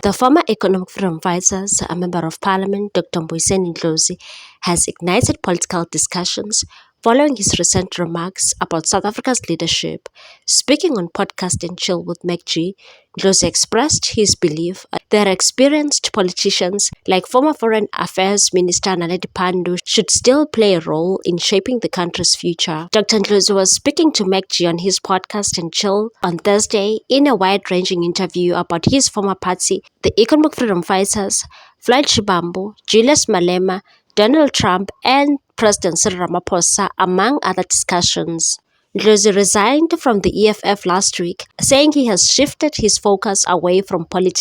The former economic freedom fighters, a member of parliament, Dr. Mbuyiseni Ndlozi, has ignited political discussions following his recent remarks about South Africa's leadership. Speaking on Podcast and Chill with MacG, Ndlozi expressed his belief that experienced politicians like former Foreign Affairs Minister Naledi Pandor should still play a role in shaping the country's future. Dr. Ndlozi was speaking to MacG on his Podcast and Chill on Thursday in a wide-ranging interview about his former party, the Economic Freedom Fighters, Floyd Shivambu, Julius Malema, Donald Trump, and President Cyril Ramaphosa, among other discussions. Ndlozi resigned from the EFF last week, saying he has shifted his focus away from party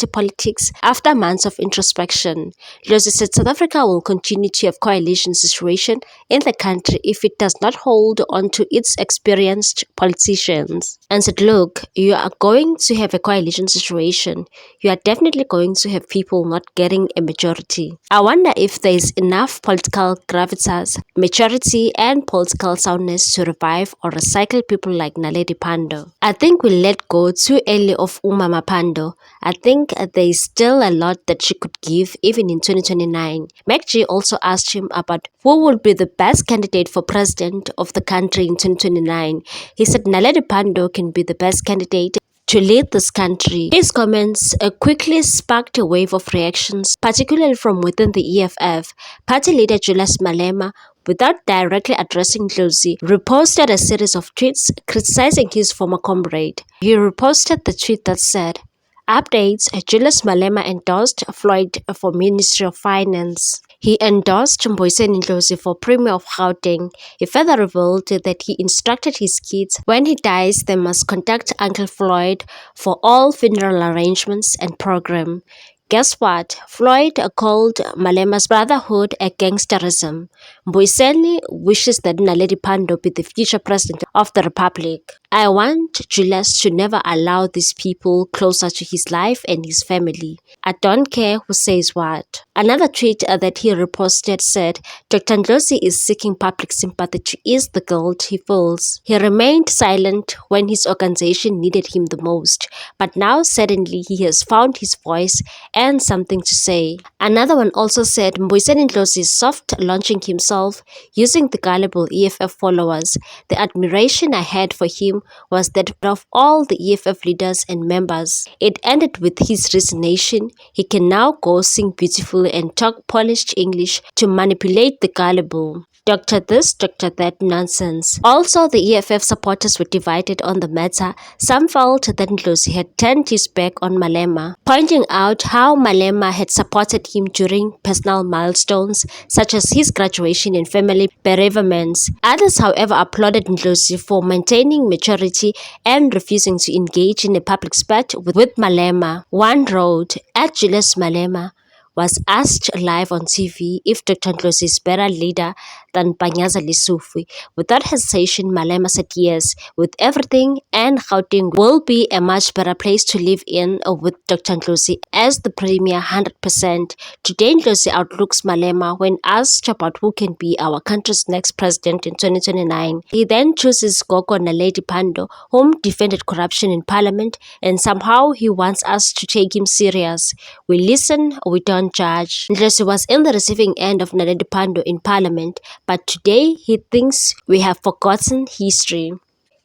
politics after months of introspection. Ndlozi said South Africa will continue to have coalition situation in the country if it does not hold on to its experienced politicians. And said, look, you are going to have a coalition situation. You are definitely going to have people not getting a majority. I wonder if there is enough political gravitas, maturity, and political soundness to revive or recycle people like Naledi Pandor. I think we let go too early of Umama Pandor. I think there is still a lot that she could give even in 2029. MacG also asked him about who would be the best candidate for president of the country in 2029. He said Naledi Pandor can be the best candidate to lead this country. His comments quickly sparked a wave of reactions, particularly from within the EFF. Party leader Julius Malema, without directly addressing Ndlozi, reposted a series of tweets criticizing his former comrade. He reposted the tweet that said, "Updates, Julius Malema endorsed Floyd for Ministry of Finance. He endorsed Mbuyiseni Ndlozi for Premier of Gauteng." He further revealed that he instructed his kids when he dies they must contact Uncle Floyd for all funeral arrangements and program. Guess what? Floyd called Malema's brotherhood a gangsterism. Mbuyiseni wishes that Naledi Pandor be the future president of the republic. I want Julius to never allow these people closer to his life and his family. I don't care who says what. Another tweet that he reposted said, Dr. Ndlozi is seeking public sympathy to ease the guilt he feels. He remained silent when his organization needed him the most, but now suddenly he has found his voice and something to say. Another one also said Mbuyiseni Ndlozi is soft launching himself using the gullible EFF followers. The admiration I had for him was that of all the EFF leaders and members. It ended with his resignation. He can now go sing beautifully and talk polished English to manipulate the gullible. Dr. This, Dr. That nonsense. Also, the EFF supporters were divided on the matter. Some felt that Ndlozi had turned his back on Malema, pointing out how Malema had supported him during personal milestones such as his graduation and family bereavements. Others, however, applauded Ndlozi for maintaining maturity and refusing to engage in a public spat with Malema. One wrote, at Julius Malema was asked live on TV if Dr. Ndlozi is better leader than Panyaza Lesufi. Without hesitation, Malema said yes, with everything, and Gauteng will be a much better place to live in with Dr. Ndlozi as the premier 100%. Today, Ndlozi outlooks Malema when asked about who can be our country's next president in 2029. He then chooses Gogo Naledi Pandor, whom defended corruption in parliament, and somehow he wants us to take him serious. We listen, we don't judge. Ndlozi was in the receiving end of Naledi Pandor in parliament, but today he thinks we have forgotten history.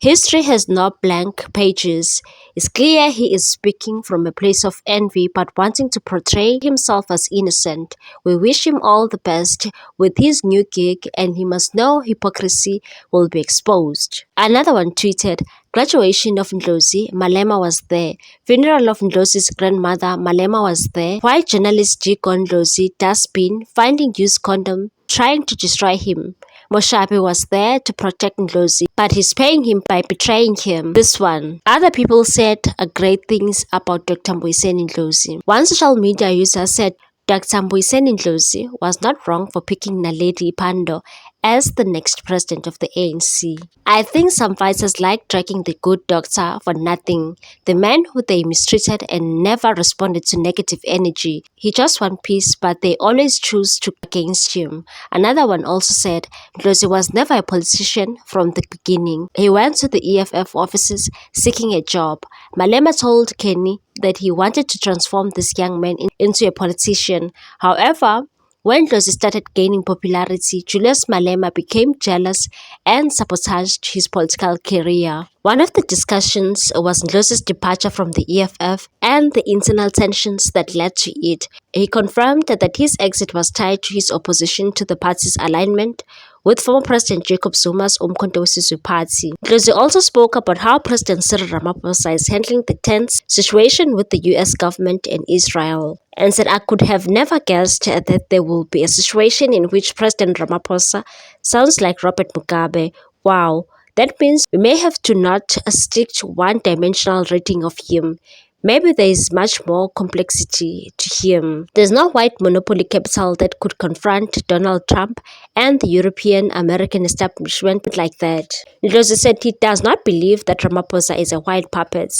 History has no blank pages. It's clear he is speaking from a place of envy but wanting to portray himself as innocent. We wish him all the best with his new gig, and he must know hypocrisy will be exposed. Another one tweeted, graduation of Ndlozi, Malema was there. Funeral of Ndlozi's grandmother, Malema was there. Why journalist Jiko Ndlozi dustbin finding used condom trying to destroy him? Moshapi was there to protect Ndlozi, but he's paying him by betraying him. This one. Other people said great things about Dr. Mbuyiseni Ndlozi. One social media user said Dr. Mbuyiseni Ndlozi was not wrong for picking Naledi Pandor as the next president of the ANC. I think some fighters like dragging the good doctor for nothing, the man who they mistreated and never responded to negative energy. He just wants peace, but they always choose to against him. Another one also said, because he was never a politician from the beginning. He went to the EFF offices seeking a job. Malema told Kenny that he wanted to transform this young man into a politician. However, when Dlozi started gaining popularity, Julius Malema became jealous and sabotaged his political career. One of the discussions was Dlozi's departure from the EFF and the internal tensions that led to it. He confirmed that his exit was tied to his opposition to the party's alignment with former President Jacob Zuma's Umkhonto weSizwe party. Dlozi also spoke about how President Cyril Ramaphosa is handling the tense situation with the US government and Israel, and said, I could have never guessed that there will be a situation in which President Ramaphosa sounds like Robert Mugabe. Wow, that means we may have to not stick to one-dimensional reading of him. Maybe there is much more complexity to him. There's no white monopoly capital that could confront Donald Trump and the European American establishment like that. Ndlozi said he does not believe that Ramaphosa is a white puppet,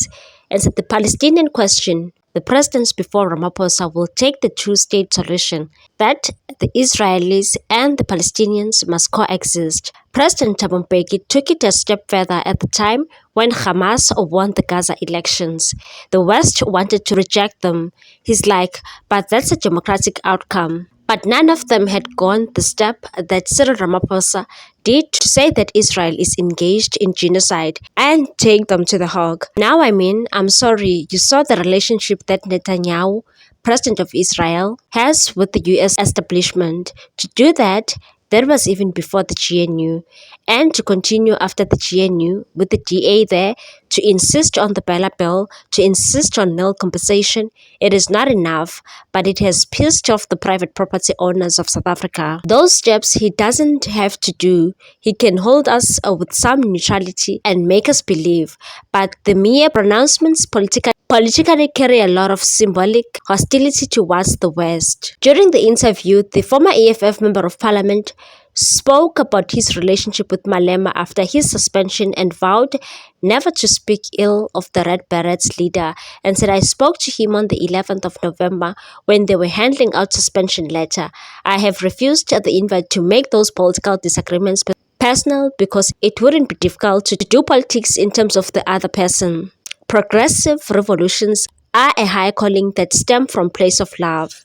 and said the Palestinian question, the presidents before Ramaphosa will take the two-state solution, that the Israelis and the Palestinians must coexist. President Thabo Mbeki took it a step further at the time when Hamas won the Gaza elections. The West wanted to reject them. He's like, but that's a democratic outcome. But none of them had gone the step that Cyril Ramaphosa did to say that Israel is engaged in genocide and take them to the Hague. Now, I'm sorry, you saw the relationship that Netanyahu, president of Israel, has with the US establishment. To do that, that was even before the GNU, and to continue after the GNU with the DA there, to insist on the Bella Bill, to insist on nil compensation, it is not enough, but it has pissed off the private property owners of South Africa. Those steps he doesn't have to do. He can hold us with some neutrality and make us believe, but the mere pronouncements politically carry a lot of symbolic hostility towards the West. During the interview, the former EFF Member of Parliament spoke about his relationship with Malema after his suspension and vowed never to speak ill of the Red Berets leader, and said, I spoke to him on the 11th of November when they were handing out suspension letter. I have refused the invite to make those political disagreements personal because it wouldn't be difficult to do politics in terms of the other person. Progressive revolutions are a high calling that stem from place of love.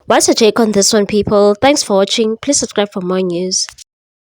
What's your take on this one, people? Thanks for watching. Please subscribe for more news.